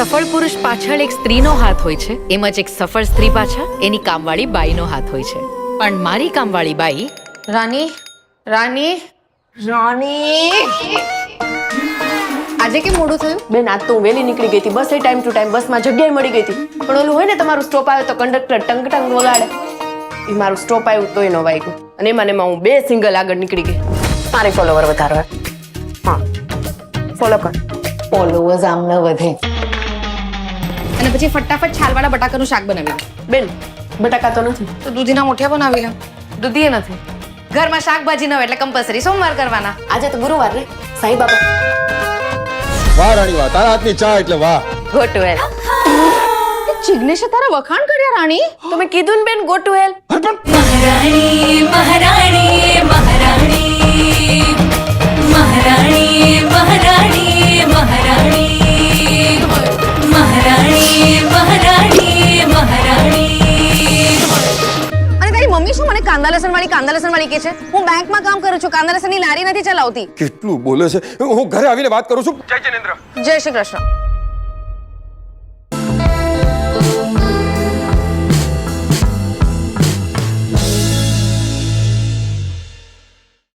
સફળ પુરુષ પાછળ એક સ્ત્રીનો હાથ હોય છે, એમ જ એક સફળ સ્ત્રી પાછળ એની કામવાળી બાઈનો હાથ હોય છે. પણ મારી કામવાળી બાઈ રાની રાની રાની આજે કેમ મોડું થયું? બેન આજ તો હું વહેલી નીકળી ગઈ હતી. બસ એ ટાઈમ ટુ ટાઈમ બસમાં જગ્યાએ મળી ગઈ હતી. પણ ઓલું હોય ને તમારું સ્ટોપ આવે તો કંડક્ટર ટંગ ટંગ વગાડે, એ મારું સ્ટોપ આવ્યું તોય ન વાગ્યું. અને એમાં ને એમાં હું 2 સિંગલ આગળ નીકળી ગઈ. મારી ફોલોવર વધારવા. હા ફોલો કર. ફોલોવર્સ આમ ન વધે. અને પછી ફટાફટ છાલવાળા બટાકાનું શાક બનાવી લે. બેન બટાકા તો નથી, તો દૂધીના મુઠિયા બનાવી લે. દૂધીએ નથી. ઘરમાં શાકભાજી ન હોય એટલે કમ્પલસરી સોમવાર કરવાના. આજે તો ગુરુવાર રે સાઈ બાબા. વાહ રાણી વાહ, તારા હાથની ચા એટલે વાહ. ગો ટુ હેલ. જિગ્નેશે તારા વખાણ કર્યા રાણી. તો મેં કીધું ને બેન ગો ટુ હેલ. મહારાણી મહારાણી મહારાણી મહારાણી મહારાણી મહારાણી મહારાણી મહારાણી મહારાણી. અને તારી મમ્મી શું મને કાંદા લસણ વાળી કે છે? હું બેંકમાં કામ કરું છું, કાંદા લસણની લારી નથી ચલાવતી. કેટલું બોલે છે. હું ઘરે આવીને વાત કરું છું. જય જિનેન્દ્ર. જય શ્રી કૃષ્ણ.